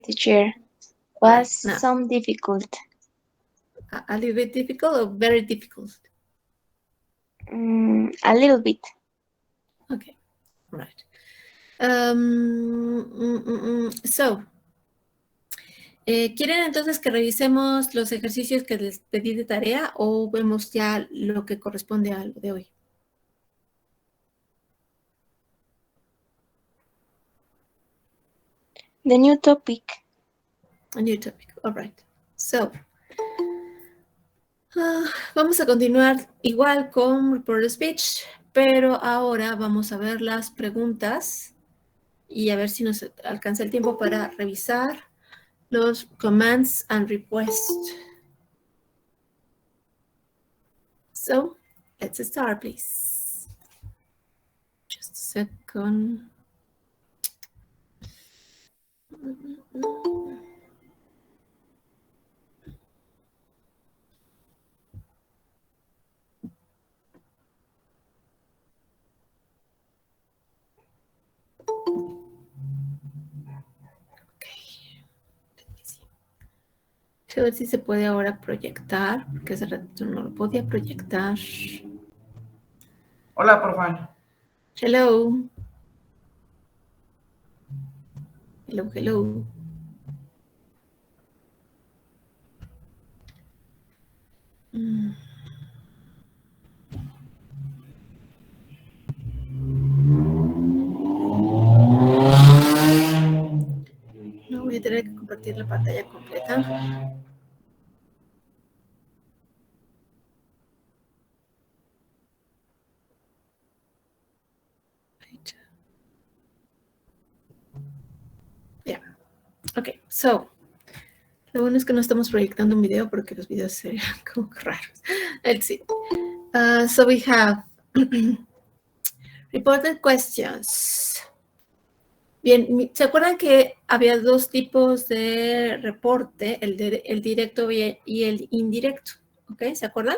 teacher. Right. Was Now, some difficult. a little bit difficult or very difficult? A little bit. Okay, right. So, ¿quieren entonces que revisemos los ejercicios que les pedí de tarea o vemos ya lo que corresponde a lo de hoy? The new topic. A new topic, all right. So, vamos a continuar igual con Reported Speech, pero ahora vamos a ver las preguntas y a ver si nos alcanza el tiempo para revisar los commands and requests. So, let's start, please. Just a second. A ver si se puede ahora proyectar, porque hace rato no lo podía proyectar. Hola, profe. Hello. Hello, hello. No voy a tener que compartir la pantalla completa. Yeah. Ok, so. Lo bueno es que no estamos proyectando un video porque los videos serían como raros. Let's see. So we have reported questions. Bien, ¿se acuerdan que había dos tipos de reporte? El directo y el indirecto. ¿Ok? ¿Se acuerdan?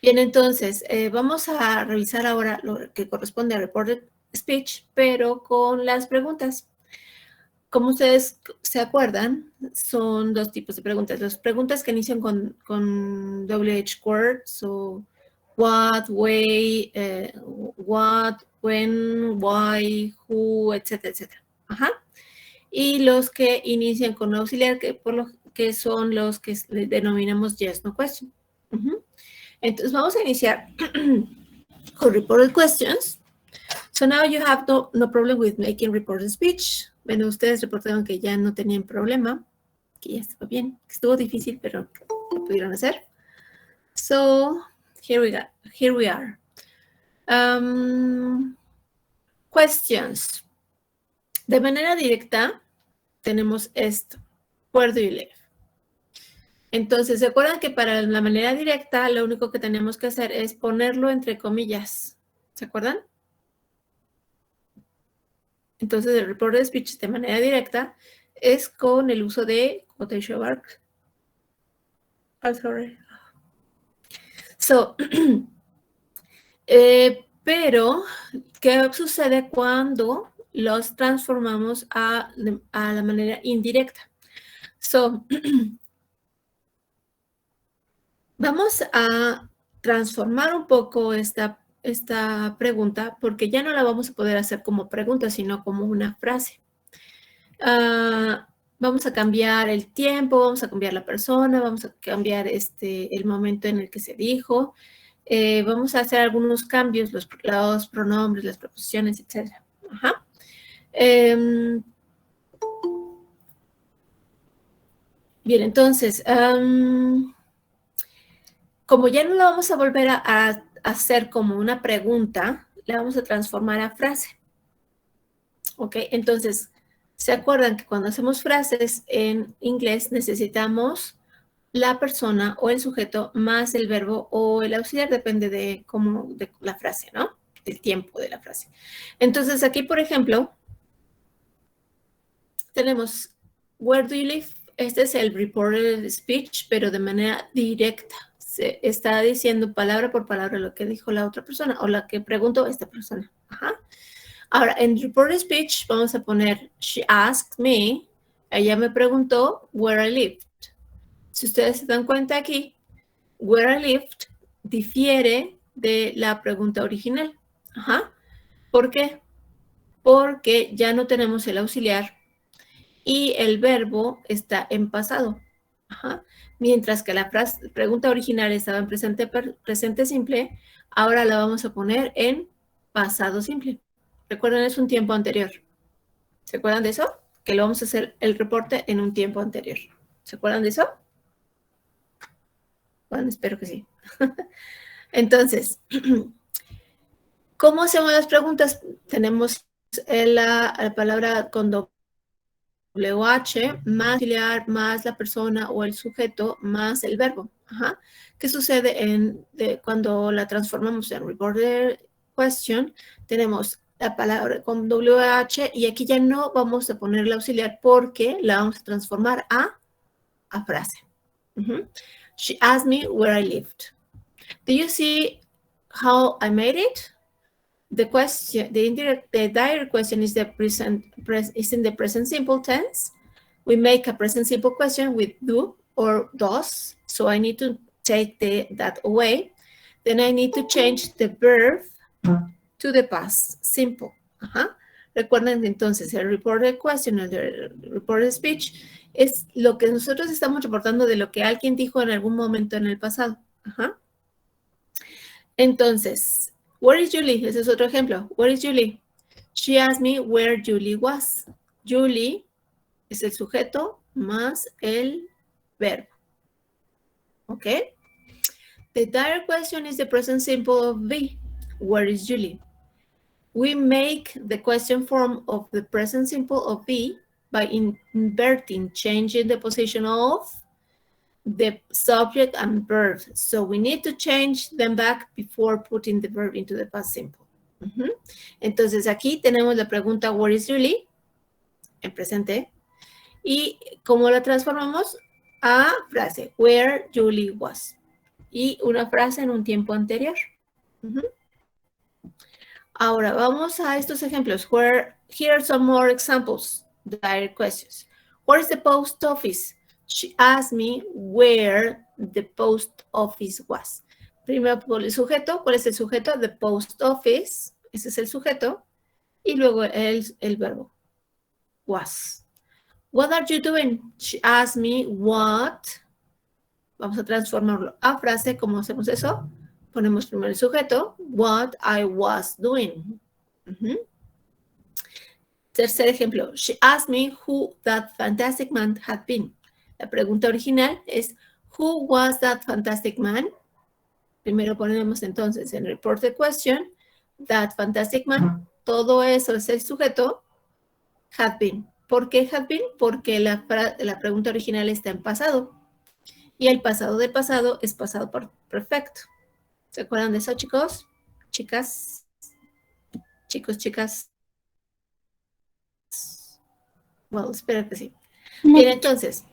Bien, entonces, vamos a revisar ahora lo que corresponde a reported speech, pero con las preguntas. Como ustedes se acuerdan, son dos tipos de preguntas. Las preguntas que inician con WH words o what, way, what, when, why, who, etcétera, etcétera. Ajá. Y los que inician con auxiliar, que por lo que son los que denominamos yes, no question. Entonces vamos a iniciar con reported questions. So now you have no problem with making reported speech. Bueno, ustedes reportaron que ya no tenían problema, que ya estuvo bien, que estuvo difícil, pero lo pudieron hacer. So here we are. Questions. De manera directa, tenemos esto. Where do you live? Entonces, ¿se acuerdan que para la manera directa, lo único que tenemos que hacer es ponerlo entre comillas? ¿Se acuerdan? Entonces, el reported speech de manera directa es con el uso de quotation marks. I'm sorry. So, pero, ¿qué sucede cuando los transformamos a la manera indirecta? So, vamos a transformar un poco esta pregunta porque ya no la vamos a poder hacer como pregunta, sino como una frase. Vamos a cambiar el tiempo, vamos a cambiar la persona, vamos a cambiar el momento en el que se dijo. Vamos a hacer algunos cambios, los pronombres, las preposiciones, etc. Ajá. Bien, entonces, como ya no la vamos a volver a hacer como una pregunta, la vamos a transformar a frase. Ok, entonces, ¿se acuerdan que cuando hacemos frases en inglés necesitamos la persona o el sujeto más el verbo o el auxiliar? Depende de la frase, ¿no? Del tiempo de la frase. Entonces, aquí, por ejemplo, tenemos where do you live? Este es el reported speech, pero de manera directa. Se está diciendo palabra por palabra lo que dijo la otra persona o la que preguntó esta persona. Ajá. Ahora, en reported speech vamos a poner, she asked me, ella me preguntó where I lived. Si ustedes se dan cuenta aquí, where I lived difiere de la pregunta original. Ajá. ¿Por qué? Porque ya no tenemos el auxiliar y el verbo está en pasado. Ajá. Mientras que la pregunta original estaba en presente simple, ahora la vamos a poner en pasado simple. Recuerden, es un tiempo anterior. ¿Se acuerdan de eso? Que lo vamos a hacer el reporte en un tiempo anterior. ¿Se acuerdan de eso? Bueno, espero que sí. Entonces, ¿cómo hacemos las preguntas? Tenemos la palabra con WH más auxiliar más la persona o el sujeto más el verbo. Ajá. ¿Qué sucede cuando la transformamos en reported question? Tenemos la palabra con WH y aquí ya no vamos a poner el auxiliar porque la vamos a transformar a frase. She asked me where I lived. Do you see how I made it? The question, the direct question is is in the present simple tense. We make a present simple question with do or does. So I need to take that away. Then I need to change the verb to the past simple. Ajá. Recuerden entonces, el reported question, el reported speech, es lo que nosotros estamos reportando de lo que alguien dijo en algún momento en el pasado. Ajá. Entonces, where is Julie? Ese es otro ejemplo. Where is Julie? She asked me where Julie was. Julie es el sujeto más el verbo. ¿Ok? The direct question is the present simple of be. Where is Julie? We make the question form of the present simple of be by inverting, changing the position of the subject and verb. So we need to change them back before putting the verb into the past simple. Entonces aquí tenemos la pregunta where is Julie en presente y cómo la transformamos a frase where Julie was y una frase en un tiempo anterior. Ahora vamos a estos ejemplos. Here are some more examples, direct questions. Where is the post office? She asked me where the post office was. Primero por el sujeto. ¿Cuál es el sujeto? The post office. Ese es el sujeto. Y luego el verbo. Was. What are you doing? She asked me what. Vamos a transformarlo a frase. ¿Cómo hacemos eso? Ponemos primero el sujeto. What I was doing. Tercer ejemplo. She asked me who that fantastic man had been. La pregunta original es, who was that fantastic man? Primero ponemos entonces en reported question, that fantastic man, todo eso es el sujeto, had been. ¿Por qué had been? Porque la pregunta original está en pasado. Y el pasado de pasado es pasado perfecto. ¿Se acuerdan de eso, chicos? Chicas. Chicos, chicas. Bueno, espero que sí. Bien, entonces,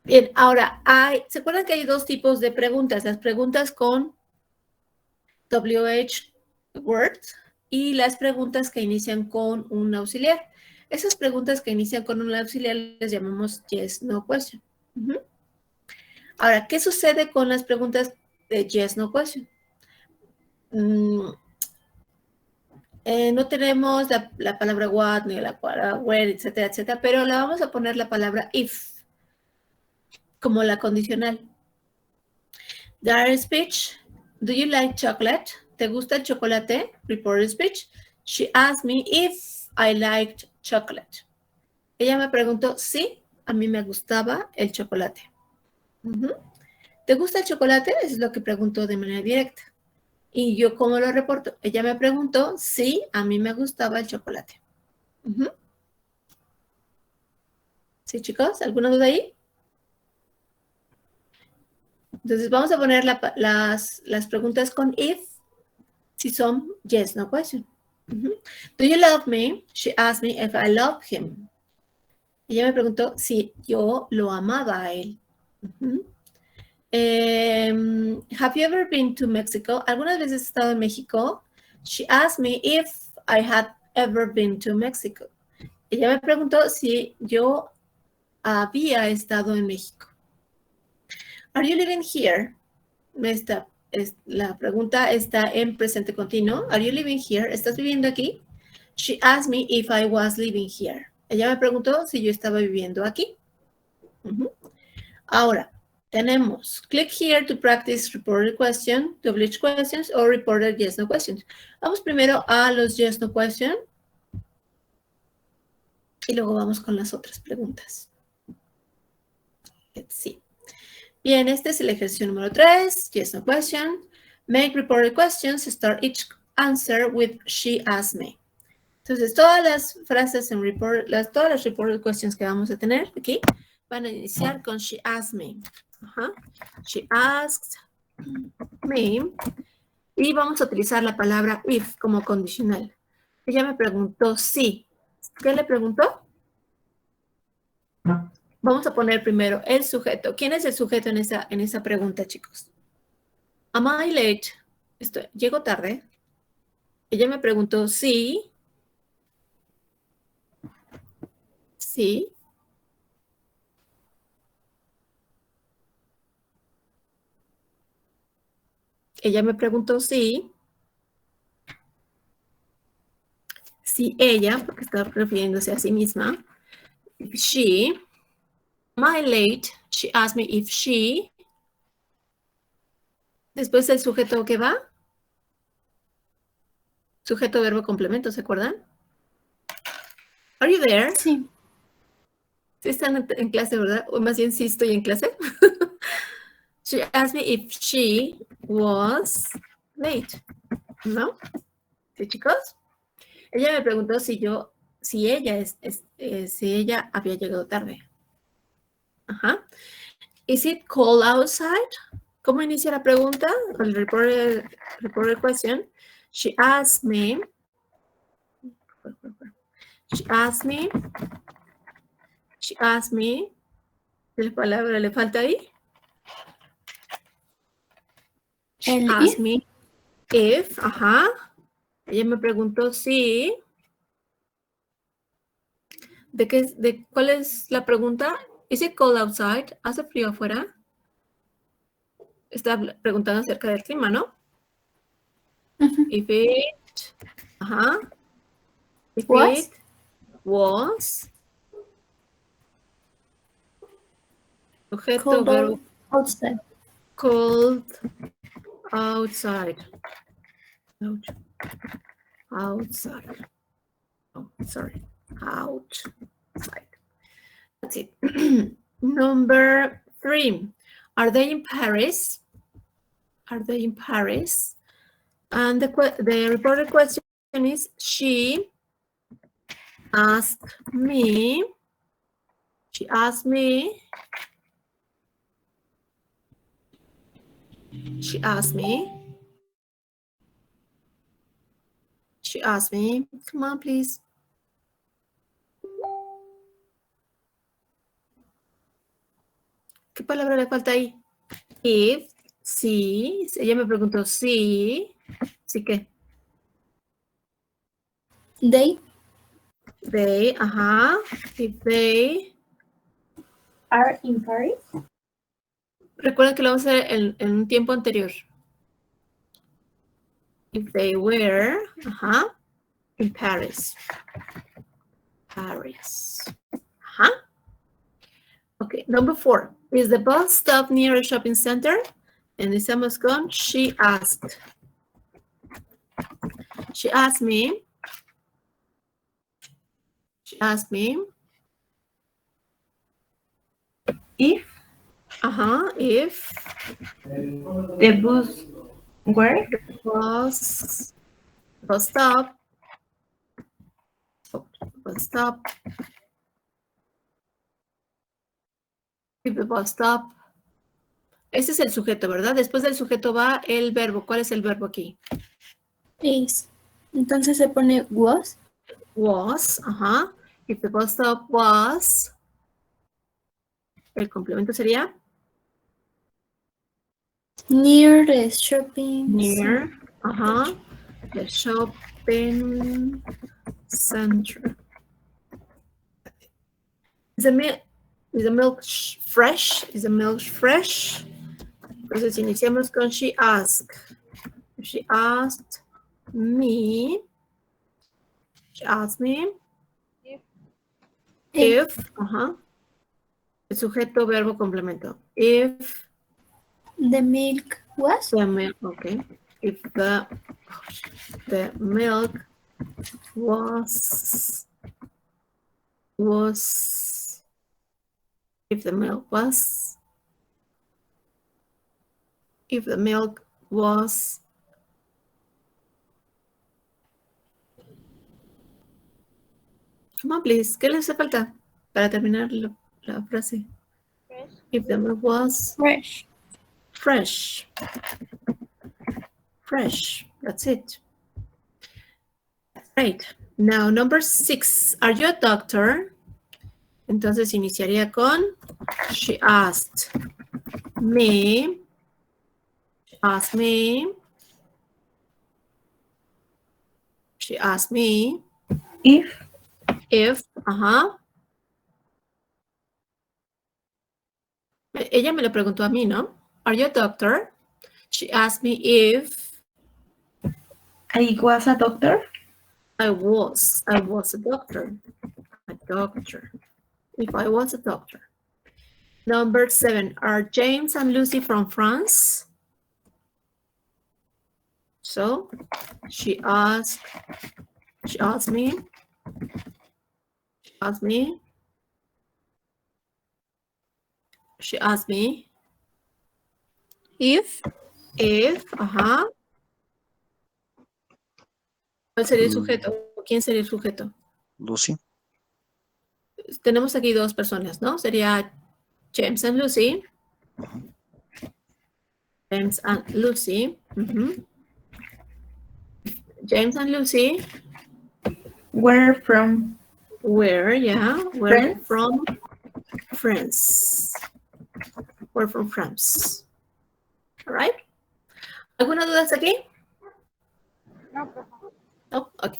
bien, ahora, ¿se acuerdan que hay dos tipos de preguntas? Las preguntas con WH words y las preguntas que inician con un auxiliar. Esas preguntas que inician con un auxiliar les llamamos yes, no question. Ahora, ¿qué sucede con las preguntas de yes, no question? No tenemos la palabra what, ni la palabra where, etcétera, etcétera, pero la vamos a poner la palabra if, como la condicional. Direct speech, do you like chocolate? ¿Te gusta el chocolate? Reported speech, she asked me if I liked chocolate. Ella me preguntó si a mí me gustaba el chocolate. ¿Te gusta el chocolate? Es lo que preguntó de manera directa. Y yo, ¿cómo lo reporto? Ella me preguntó si a mí me gustaba el chocolate. ¿Sí, chicos? ¿Alguna duda ahí? Entonces, vamos a poner las preguntas con if, si son yes, no question. Do you love me? She asked me if I love him. Ella me preguntó si yo lo amaba a él. Have you ever been to Mexico? ¿Algunas veces has estado en México? She asked me if I had ever been to Mexico. Ella me preguntó si yo había estado en México. Are you living here? La pregunta está en presente continuo. Are you living here? ¿Estás viviendo aquí? She asked me if I was living here. Ella me preguntó si yo estaba viviendo aquí. Ahora, tenemos click here to practice reported question, WH questions or reported yes no questions. Vamos primero a los yes no question y luego vamos con las otras preguntas. Let's see. Bien, este es el ejercicio número 3, yes no question. Make reported questions, start each answer with she asked me. Entonces, todas las frases en todas las reported questions que vamos a tener aquí van a iniciar con she asked me. She asked me. Y vamos a utilizar la palabra if como condicional. Ella me preguntó si. ¿Qué le preguntó? Vamos a poner primero el sujeto. ¿Quién es el sujeto en esa pregunta, chicos? Am I late? ¿Llego tarde? Ella me preguntó si. Sí. Ella me preguntó si ella, porque está refiriéndose a sí misma, if she, am I late? She asked me if she, después el sujeto que va, sujeto, verbo, complemento, ¿se acuerdan? Are you there? Sí. Sí están en clase, ¿verdad? O más bien sí estoy en clase. She asked me if she was late. ¿No? ¿Sí, chicos? Ella me preguntó si ella había llegado tarde. Is it cold outside? ¿Cómo inicia la pregunta? El reported question. She asked me. ¿Qué palabra le falta ahí? She asked me if, Ella me preguntó si. ¿Cuál es la pregunta? Is it cold outside? ¿Hace frío afuera? Está preguntando acerca del clima, ¿no? If it, if it was. Objeto, Cold verbo. outside. Cold outside. Outside. Oh, sorry. Outside. That's it. Number 3. Are they in Paris? Are they in Paris? And the reported question is, she asked me. She asked me. She asked me. She asked me. Come on, please. ¿Qué palabra le falta ahí? If, sí. Ella me preguntó si. ¿Sí qué? They. They, If they. Are in Paris. Recuerden que lo vamos a hacer en un tiempo anterior. If they were, in Paris. Paris. Okay, number 4. Is the bus stop near a shopping center? And is Emma's gone? She asked. She asked me. She asked me. If. If. The bus where? Bus stop. Bus stop. If the bus stop. Ese es el sujeto, ¿verdad? Después del sujeto va el verbo. ¿Cuál es el verbo aquí? Is. Entonces se pone was. Was, If the bus stop was. El complemento sería Near the shopping. near, the Shopping center. Is the milk fresh? Is the milk fresh? Entonces iniciamos con she asked. She asked me. She asked me if el sujeto, verbo, complemento. If the milk was. the milk, okay. If the milk was if the milk was come on, please. ¿Qué le hace falta para terminar la frase? Fresh. If the milk was Fresh. Fresh. That's it. Right. Now, number 6. Are you a doctor? Entonces iniciaría con she asked me. She asked me If. Ella me lo preguntó a mí, ¿no? Are you a doctor? She asked me if I was a doctor. I was a doctor. A doctor. If I was a doctor. Number 7. Are James and Lucy from France? So she asked me if ¿Cuál sería el sujeto? ¿Quién sería el sujeto? Lucy. Tenemos aquí 2 personas, ¿no? Sería James and Lucy. James and Lucy. James and Lucy. Where from? Where, yeah. Where France? from France. We're from France. All right. ¿Alguna duda hasta aquí? No, por favor. No, ok.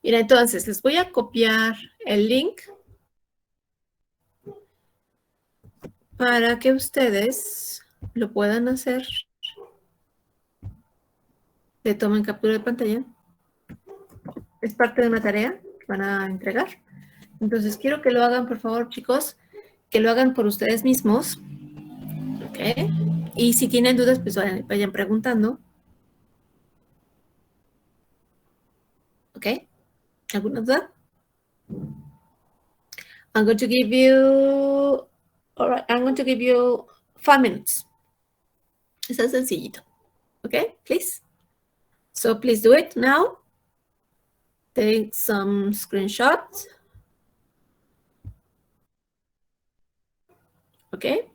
Mira, entonces les voy a copiar el link para que ustedes lo puedan hacer. Le tomen captura de pantalla. Es parte de una tarea que van a entregar. Entonces quiero que lo hagan, por favor, chicos, que lo hagan por ustedes mismos. Ok. Y si tienen dudas, pues vayan preguntando. Ok. ¿Alguna duda? I'm going to give you, all right, I'm going to give you 5 minutes. Está sencillito. Okay, please. So please do it now. Take some screenshots. Okay.